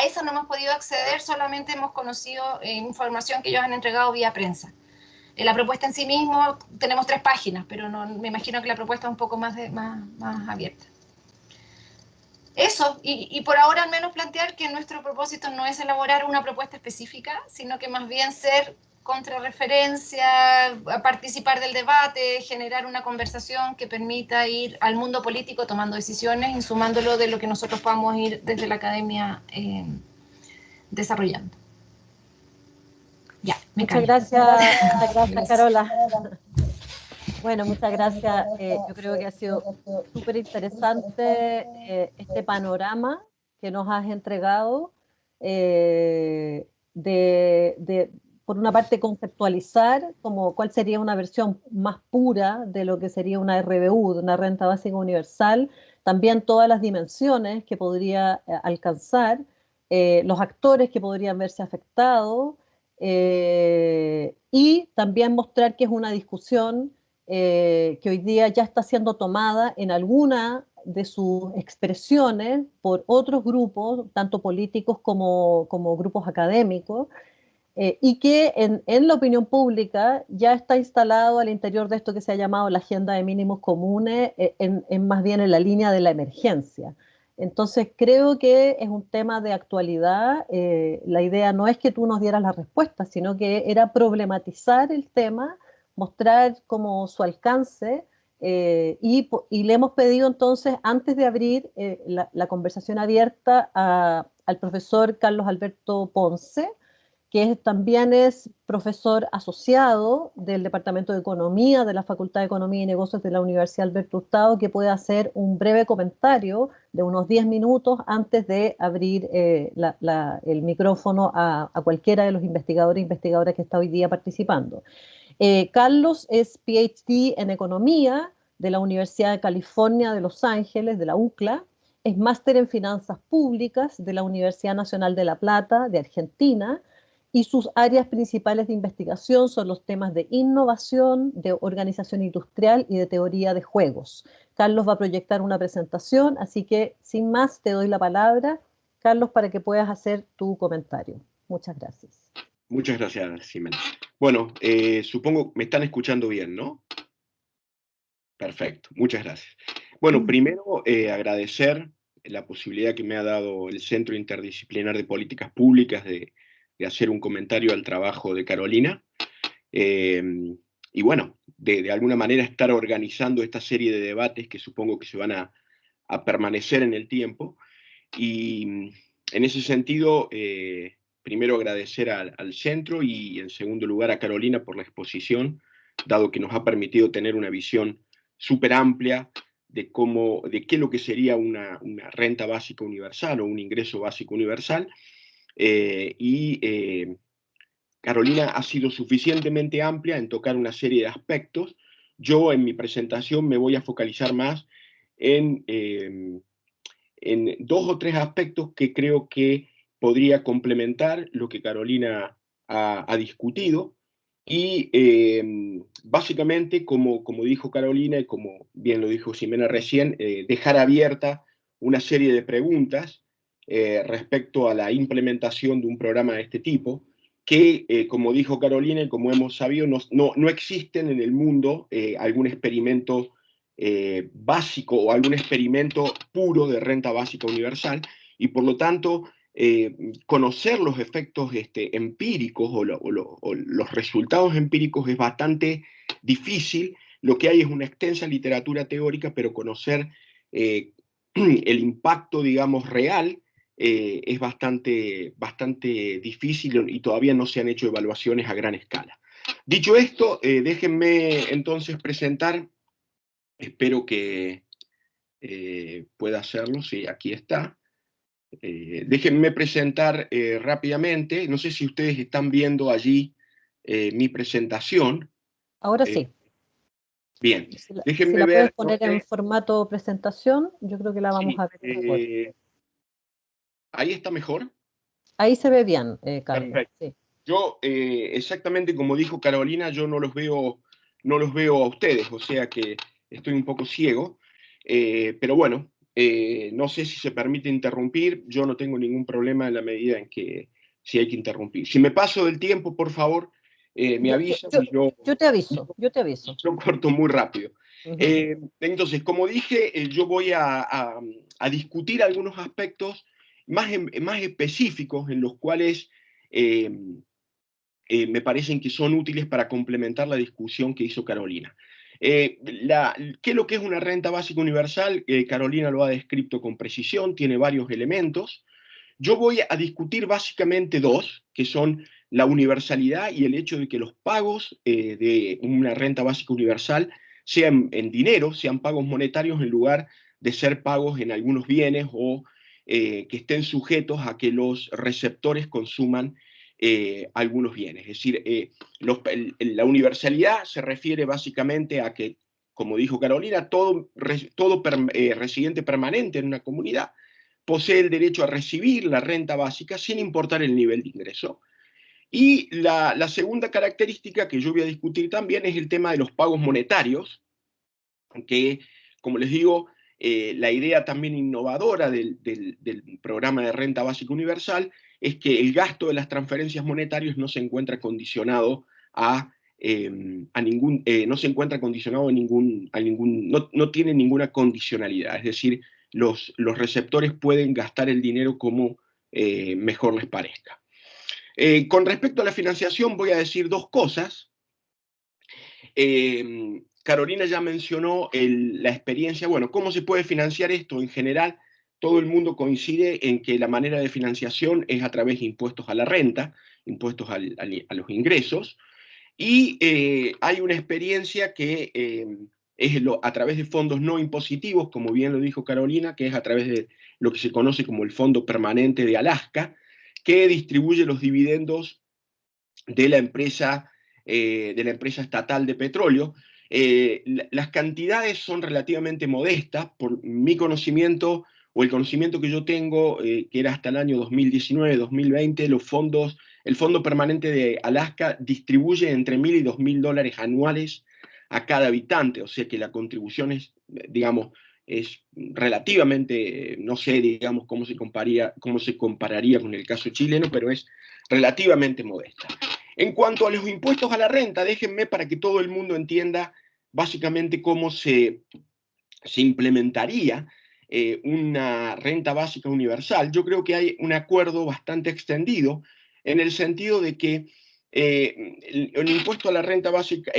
esa no hemos podido acceder, solamente hemos conocido información que ellos han entregado vía prensa. La propuesta en sí mismo, tenemos 3 páginas, pero me imagino que la propuesta es un poco más abierta. Eso, y por ahora al menos plantear que nuestro propósito no es elaborar una propuesta específica, sino que más bien ser contrarreferencia, participar del debate, generar una conversación que permita ir al mundo político tomando decisiones y sumándolo de lo que nosotros podamos ir desde la academia desarrollando. Ya, muchas gracias, Carola. Bueno, muchas gracias. Yo creo que ha sido súper interesante este panorama que nos has entregado, por una parte, conceptualizar como cuál sería una versión más pura de lo que sería una RBU, de una renta básica universal, también todas las dimensiones que podría alcanzar, los actores que podrían verse afectados, y también mostrar que es una discusión que hoy día ya está siendo tomada en alguna de sus expresiones por otros grupos, tanto políticos como grupos académicos, y que en la opinión pública ya está instalado al interior de esto que se ha llamado la agenda de mínimos comunes, más bien en la línea de la emergencia. Entonces creo que es un tema de actualidad. La idea no es que tú nos dieras la respuesta, sino que era problematizar el tema, mostrar como su alcance, y le hemos pedido entonces, antes de abrir la conversación abierta, al profesor Carlos Alberto Ponce, que también es profesor asociado del Departamento de Economía de la Facultad de Economía y Negocios de la Universidad Alberto Hurtado, que puede hacer un breve comentario de unos 10 minutos antes de abrir el micrófono a cualquiera de los investigadores e investigadoras que está hoy día participando. Carlos es PhD en Economía de la Universidad de California de Los Ángeles, de la UCLA, es máster en Finanzas Públicas de la Universidad Nacional de La Plata, de Argentina, y sus áreas principales de investigación son los temas de innovación, de organización industrial y de teoría de juegos. Carlos va a proyectar una presentación, así que sin más te doy la palabra, Carlos, para que puedas hacer tu comentario. Muchas gracias. Muchas gracias, Ximena. Bueno, supongo me están escuchando bien, ¿no? Perfecto, muchas gracias. Bueno, primero agradecer la posibilidad que me ha dado el Centro Interdisciplinar de Políticas Públicas de hacer un comentario al trabajo de Carolina. Y bueno, de alguna manera estar organizando esta serie de debates que supongo que se van a permanecer en el tiempo. Y en ese sentido, primero agradecer al centro y en segundo lugar a Carolina por la exposición, dado que nos ha permitido tener una visión súper amplia de qué es lo que sería una renta básica universal o un ingreso básico universal. Carolina ha sido suficientemente amplia en tocar una serie de aspectos. Yo en mi presentación me voy a focalizar más en 2 o 3 aspectos que creo que podría complementar lo que Carolina ha discutido. Y básicamente, como dijo Carolina y como bien lo dijo Ximena recién, dejar abierta una serie de preguntas respecto a la implementación de un programa de este tipo, que, como dijo Carolina y como hemos sabido, no existen en el mundo algún experimento básico o algún experimento puro de renta básica universal, y por lo tanto conocer los efectos empíricos o los resultados empíricos es bastante difícil. Lo que hay es una extensa literatura teórica, pero conocer el impacto, digamos, real es bastante difícil y todavía no se han hecho evaluaciones a gran escala. Dicho esto, déjenme entonces presentar, espero que pueda hacerlo, sí, aquí está. Déjenme presentar rápidamente, no sé si ustedes están viendo allí mi presentación. Ahora sí. Bien, déjenme ver. Puedes poner en formato presentación, yo creo que la vamos a ver mejor. ¿Ahí está mejor? Ahí se ve bien, Carlos. Perfecto. Sí. Yo, exactamente como dijo Carolina, yo no los veo a ustedes, o sea que estoy un poco ciego, pero bueno, no sé si se permite interrumpir, yo no tengo ningún problema en la medida en que si hay que interrumpir. Si me paso del tiempo, por favor, me avisan. Yo te aviso. Yo corto muy rápido. Entonces, como dije, yo voy a discutir algunos aspectos más específicos en los cuales me parecen que son útiles para complementar la discusión que hizo Carolina. ¿Qué es lo que es una renta básica universal? Carolina lo ha descrito con precisión, tiene varios elementos. Yo voy a discutir básicamente 2, que son la universalidad y el hecho de que los pagos de una renta básica universal sean en dinero, sean pagos monetarios en lugar de ser pagos en algunos bienes o que estén sujetos a que los receptores consuman algunos bienes. Es decir, la universalidad se refiere básicamente a que, como dijo Carolina, todo residente permanente en una comunidad posee el derecho a recibir la renta básica sin importar el nivel de ingreso. Y la segunda característica que yo voy a discutir también es el tema de los pagos monetarios, que, como les digo, la idea también innovadora del programa de renta básica universal es que el gasto de las transferencias monetarias no se encuentra condicionado no se encuentra condicionado no tiene ninguna condicionalidad, es decir, los receptores pueden gastar el dinero como mejor les parezca. Con respecto a la financiación voy a decir 2 cosas. Carolina ya mencionó la experiencia, bueno, ¿cómo se puede financiar esto? En general, todo el mundo coincide en que la manera de financiación es a través de impuestos a la renta, impuestos a los ingresos, y hay una experiencia que es a través de fondos no impositivos, como bien lo dijo Carolina, que es a través de lo que se conoce como el Fondo Permanente de Alaska, que distribuye los dividendos de la empresa estatal de petróleo. Las cantidades son relativamente modestas, por mi conocimiento o el conocimiento que yo tengo, que era hasta el año 2019-2020, el Fondo Permanente de Alaska distribuye entre $1.000 y $2.000 anuales a cada habitante, o sea que la contribución es, digamos, es relativamente, no sé, digamos, cómo se compararía con el caso chileno, pero es relativamente modesta. En cuanto a los impuestos a la renta, déjenme para que todo el mundo entienda básicamente cómo se implementaría una renta básica universal. Yo creo que hay un acuerdo bastante extendido en el sentido de que el impuesto a la renta básica,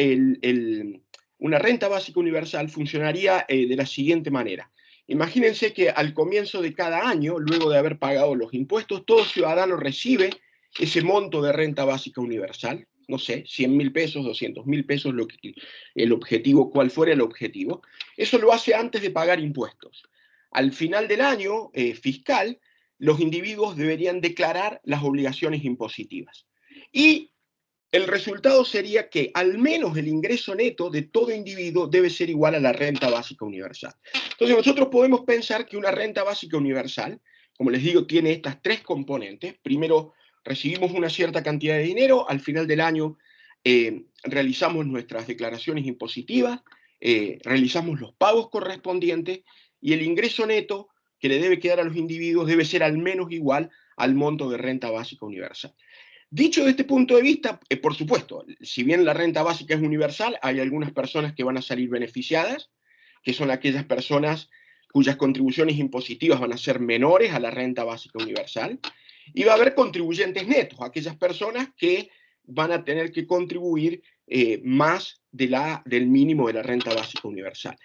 una renta básica universal funcionaría de la siguiente manera. Imagínense que al comienzo de cada año, luego de haber pagado los impuestos, todo ciudadano recibe ese monto de renta básica universal, no sé, 100.000 pesos, 200.000 pesos, el objetivo, cuál fuera el objetivo. Eso lo hace antes de pagar impuestos. Al final del año fiscal, los individuos deberían declarar las obligaciones impositivas. Y el resultado sería que al menos el ingreso neto de todo individuo debe ser igual a la renta básica universal. Entonces nosotros podemos pensar que una renta básica universal, como les digo, tiene estas tres componentes. Primero, recibimos una cierta cantidad de dinero, al final del año realizamos nuestras declaraciones impositivas, realizamos los pagos correspondientes y el ingreso neto que le debe quedar a los individuos debe ser al menos igual al monto de renta básica universal. Dicho desde este punto de vista, por supuesto, si bien la renta básica es universal, hay algunas personas que van a salir beneficiadas, que son aquellas personas cuyas contribuciones impositivas van a ser menores a la renta básica universal, y va a haber contribuyentes netos, aquellas personas que van a tener que contribuir más del mínimo de la renta básica universal.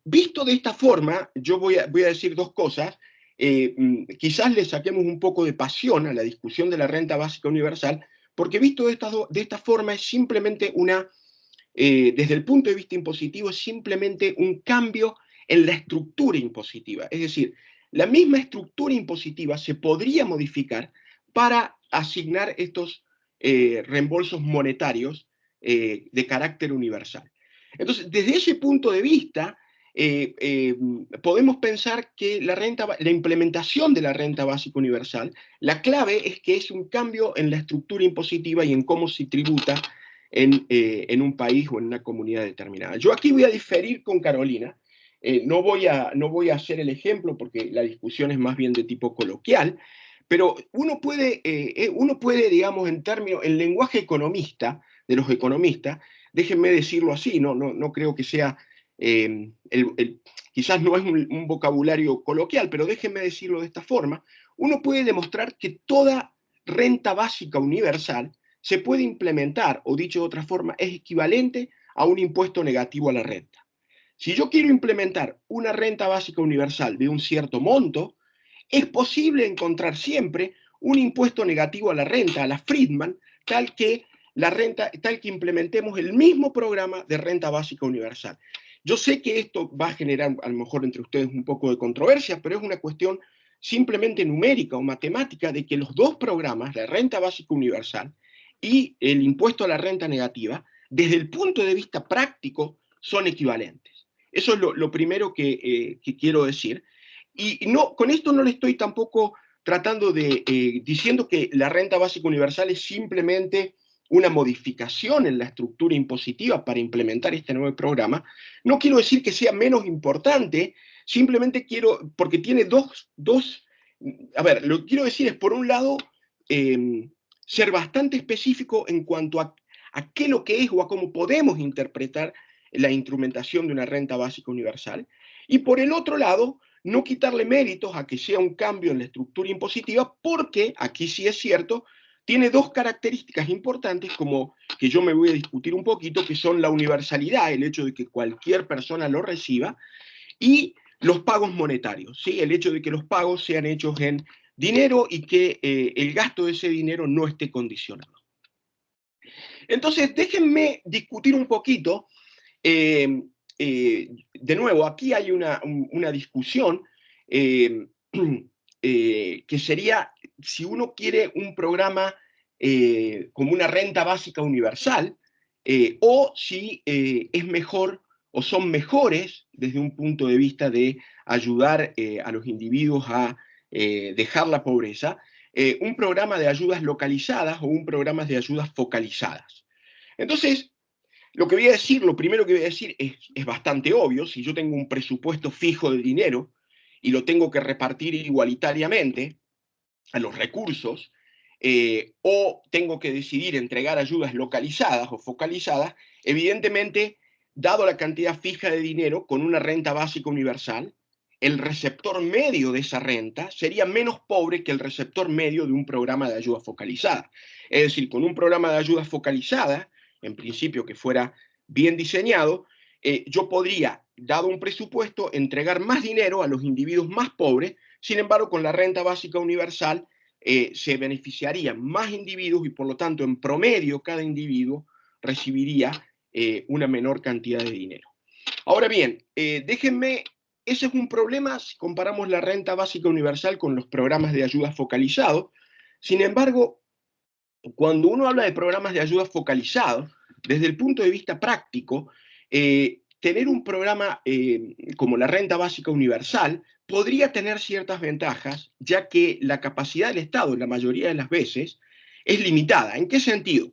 Visto de esta forma, yo voy a decir dos cosas. Quizás le saquemos un poco de pasión a la discusión de la renta básica universal, porque visto de esta forma es simplemente desde el punto de vista impositivo, es simplemente un cambio en la estructura impositiva. Es decir, la misma estructura impositiva se podría modificar para asignar estos reembolsos monetarios de carácter universal. Entonces, desde ese punto de vista, podemos pensar que la implementación de la renta básica universal, la clave es que es un cambio en la estructura impositiva y en cómo se tributa en un país o en una comunidad determinada. Yo aquí voy a diferir con Carolina. No voy a hacer el ejemplo porque la discusión es más bien de tipo coloquial, pero uno puede, digamos, en lenguaje economista, de los economistas, déjenme decirlo así, no creo que sea, quizás no es un vocabulario coloquial, pero déjenme decirlo de esta forma, uno puede demostrar que toda renta básica universal se puede implementar, o dicho de otra forma, es equivalente a un impuesto negativo a la renta. Si yo quiero implementar una renta básica universal de un cierto monto, es posible encontrar siempre un impuesto negativo a la renta, a la Friedman, tal que implementemos el mismo programa de renta básica universal. Yo sé que esto va a generar a lo mejor entre ustedes un poco de controversia, pero es una cuestión simplemente numérica o matemática de que los dos programas, la renta básica universal y el impuesto a la renta negativa, desde el punto de vista práctico, son equivalentes. Eso es lo primero que quiero decir. Y no, con esto no le estoy tampoco tratando de diciendo que la renta básica universal es simplemente una modificación en la estructura impositiva para implementar este nuevo programa. No quiero decir que sea menos importante, simplemente porque tiene a ver, lo que quiero decir es, por un lado, ser bastante específico en cuanto a qué lo que es o a cómo podemos interpretar la instrumentación de una renta básica universal. Y por el otro lado, no quitarle méritos a que sea un cambio en la estructura impositiva, porque aquí sí es cierto, tiene dos características importantes como que yo me voy a discutir un poquito, que son la universalidad, el hecho de que cualquier persona lo reciba, y los pagos monetarios, ¿sí? El hecho de que los pagos sean hechos en dinero y que el gasto de ese dinero no esté condicionado. Entonces, déjenme discutir un poquito. De nuevo, aquí hay una discusión que sería si uno quiere un programa como una renta básica universal o si es mejor o son mejores desde un punto de vista de ayudar a los individuos a dejar la pobreza, un programa de ayudas localizadas o un programa de ayudas focalizadas. Entonces, lo primero que voy a decir es bastante obvio. Si yo tengo un presupuesto fijo de dinero y lo tengo que repartir igualitariamente a los recursos, o tengo que decidir entregar ayudas localizadas o focalizadas, evidentemente, dado la cantidad fija de dinero con una renta básica universal, el receptor medio de esa renta sería menos pobre que el receptor medio de un programa de ayuda focalizada. Es decir, con un programa de ayuda focalizada, en principio que fuera bien diseñado, yo podría, dado un presupuesto, entregar más dinero a los individuos más pobres. Sin embargo, con la renta básica universal se beneficiarían más individuos y por lo tanto en promedio cada individuo recibiría una menor cantidad de dinero. Ahora bien, déjenme, ese es un problema si comparamos la renta básica universal con los programas de ayuda focalizados. Sin embargo, cuando uno habla de programas de ayuda focalizados, desde el punto de vista práctico, tener un programa como la renta básica universal podría tener ciertas ventajas, ya que la capacidad del Estado, la mayoría de las veces, es limitada. ¿En qué sentido?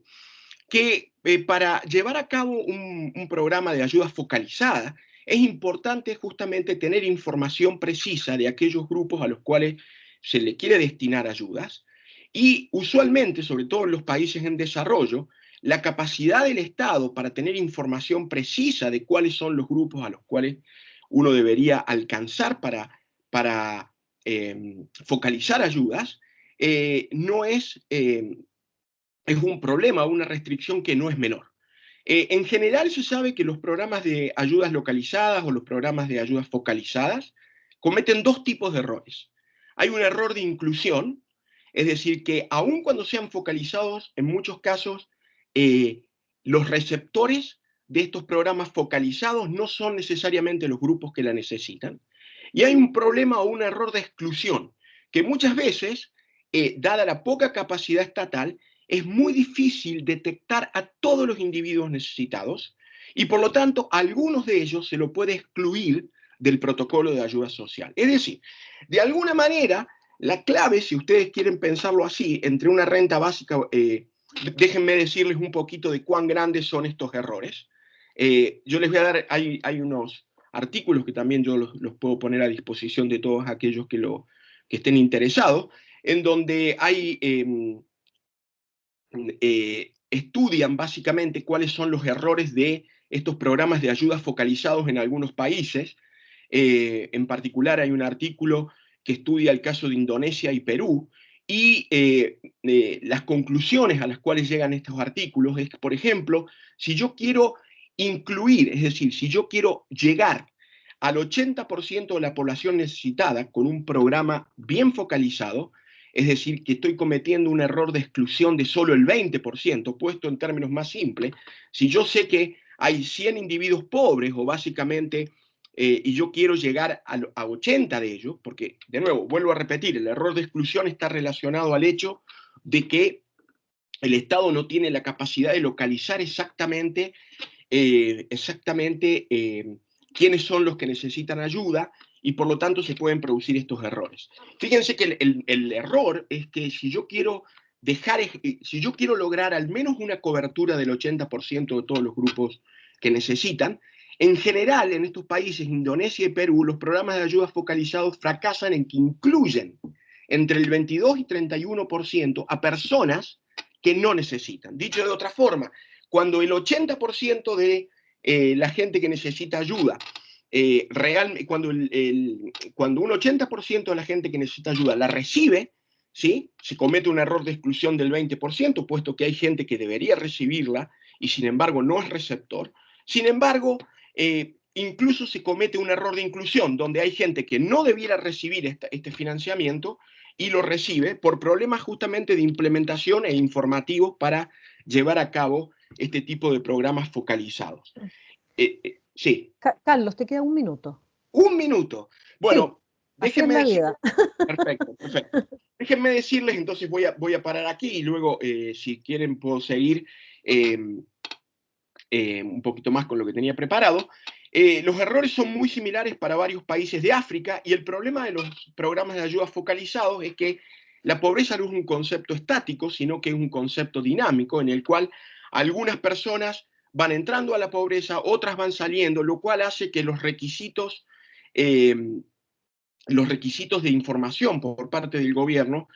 Que para llevar a cabo un programa de ayuda focalizada, es importante justamente tener información precisa de aquellos grupos a los cuales se le quiere destinar ayudas, y usualmente, sobre todo en los países en desarrollo, la capacidad del Estado para tener información precisa de cuáles son los grupos a los cuales uno debería alcanzar para focalizar ayudas, no es un problema, una restricción que no es menor. En general se sabe que los programas de ayudas localizadas o los programas de ayudas focalizadas cometen dos tipos de errores. Hay un error de inclusión, es decir, que aun cuando sean focalizados, en muchos casos, los receptores de estos programas focalizados no son necesariamente los grupos que la necesitan. Y hay un problema o un error de exclusión, que muchas veces, dada la poca capacidad estatal, es muy difícil detectar a todos los individuos necesitados y por lo tanto a algunos de ellos se lo puede excluir del protocolo de ayuda social. Es decir, de alguna manera, la clave, si ustedes quieren pensarlo así, entre una renta básica, déjenme decirles un poquito de cuán grandes son estos errores. Yo les voy a dar, hay unos artículos que también yo los puedo poner a disposición de todos aquellos que estén interesados, en donde hay estudian básicamente cuáles son los errores de estos programas de ayuda focalizados en algunos países. En particular hay un artículo que estudia el caso de Indonesia y Perú, y las conclusiones a las cuales llegan estos artículos es que, por ejemplo, si yo quiero incluir, es decir, si yo quiero llegar al 80% de la población necesitada con un programa bien focalizado, es decir, que estoy cometiendo un error de exclusión de solo el 20%, puesto en términos más simples, si yo sé que hay 100 individuos pobres o básicamente, y yo quiero llegar a 80 de ellos, porque, de nuevo, vuelvo a repetir, el error de exclusión está relacionado al hecho de que el Estado no tiene la capacidad de localizar exactamente quiénes son los que necesitan ayuda, y por lo tanto se pueden producir estos errores. Fíjense que el error es que si yo quiero lograr al menos una cobertura del 80% de todos los grupos que necesitan, en general en estos países, Indonesia y Perú, los programas de ayuda focalizados fracasan en que incluyen entre el 22 y 31% a personas que no necesitan. Dicho de otra forma, cuando el 80% de la gente que necesita ayuda, cuando un 80% de la gente que necesita ayuda la recibe, ¿sí? Se comete un error de exclusión del 20%, puesto que hay gente que debería recibirla y sin embargo no es receptor. Sin embargo, incluso se comete un error de inclusión, donde hay gente que no debiera recibir este financiamiento y lo recibe por problemas justamente de implementación e informativos para llevar a cabo este tipo de programas focalizados. Sí. Carlos, te queda un minuto. Un minuto. Bueno, sí, déjenme decir. Perfecto, perfecto. Déjenme decirles, entonces voy a parar aquí y luego, si quieren, puedo seguir un poquito más con lo que tenía preparado. Los errores son muy similares para varios países de África y el problema de los programas de ayuda focalizados es que la pobreza no es un concepto estático, sino que es un concepto dinámico en el cual algunas personas van entrando a la pobreza, otras van saliendo, lo cual hace que los requisitos de información por parte del gobierno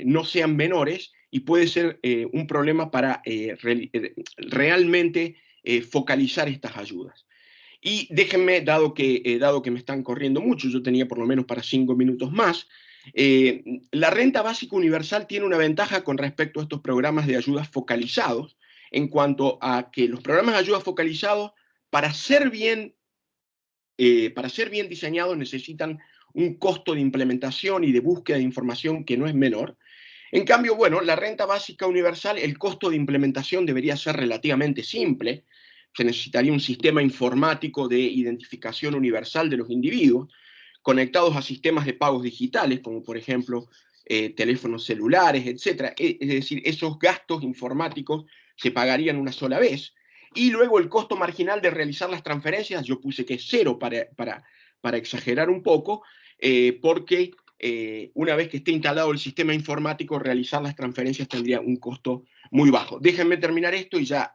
no sean menores y puede ser un problema para realmente focalizar estas ayudas. Y déjenme, dado que me están corriendo mucho, yo tenía por lo menos para 5 minutos más, la renta básica universal tiene una ventaja con respecto a estos programas de ayudas focalizados, en cuanto a que los programas de ayuda focalizados, para ser bien diseñados, necesitan un costo de implementación y de búsqueda de información que no es menor. En cambio, bueno, la renta básica universal, el costo de implementación debería ser relativamente simple. Se necesitaría un sistema informático de identificación universal de los individuos, conectados a sistemas de pagos digitales, como por ejemplo teléfonos celulares, etc. Es decir, esos gastos informáticos se pagarían una sola vez. Y luego el costo marginal de realizar las transferencias, yo puse que es cero para exagerar un poco, porque una vez que esté instalado el sistema informático, realizar las transferencias tendría un costo muy bajo. Déjenme terminar esto y ya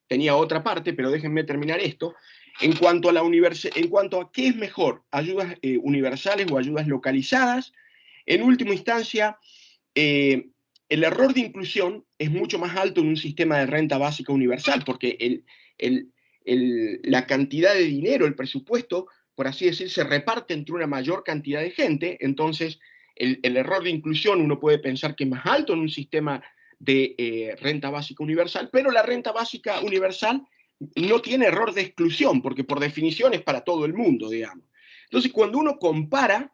tenía otra parte, pero déjenme terminar esto. En cuanto a qué es mejor, ayudas universales o ayudas localizadas, en última instancia, el error de inclusión es mucho más alto en un sistema de renta básica universal, porque la cantidad de dinero, el presupuesto, por así decir, se reparte entre una mayor cantidad de gente. Entonces el error de inclusión uno puede pensar que es más alto en un sistema de renta básica universal, pero la renta básica universal no tiene error de exclusión, porque por definición es para todo el mundo, digamos. Entonces, cuando uno compara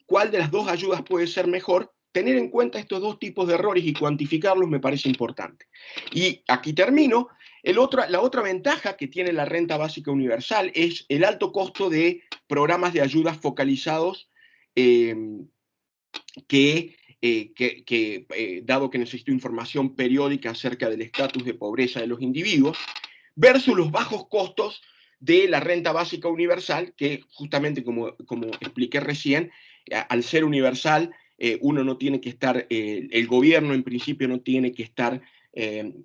cuál de las dos ayudas puede ser mejor, tener en cuenta estos dos tipos de errores y cuantificarlos me parece importante. Y aquí termino. La otra ventaja que tiene la renta básica universal es el alto costo de programas de ayudas focalizados dado que necesito información periódica acerca del estatus de pobreza de los individuos, versus los bajos costos de la renta básica universal, que justamente como expliqué recién, al ser universal, uno no tiene que estar, el gobierno en principio no tiene que estar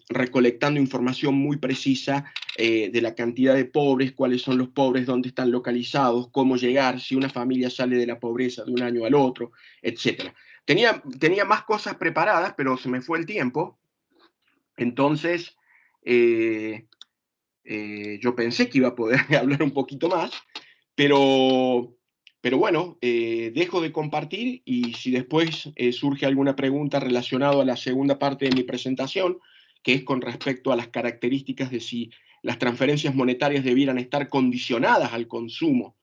recolectando información muy precisa de la cantidad de pobres, cuáles son los pobres, dónde están localizados, cómo llegar, si una familia sale de la pobreza de un año al otro, etc. Tenía más cosas preparadas, pero se me fue el tiempo. Entonces, yo pensé que iba a poder hablar un poquito más, pero bueno, dejo de compartir y si después surge alguna pregunta relacionada a la segunda parte de mi presentación, que es con respecto a las características de si las transferencias monetarias debieran estar condicionadas al consumo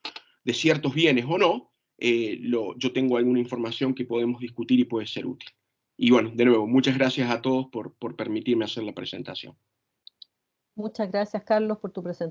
de ciertos bienes o no, yo tengo alguna información que podemos discutir y puede ser útil. Y bueno, de nuevo, muchas gracias a todos por permitirme hacer la presentación. Muchas gracias, Carlos, por tu presentación.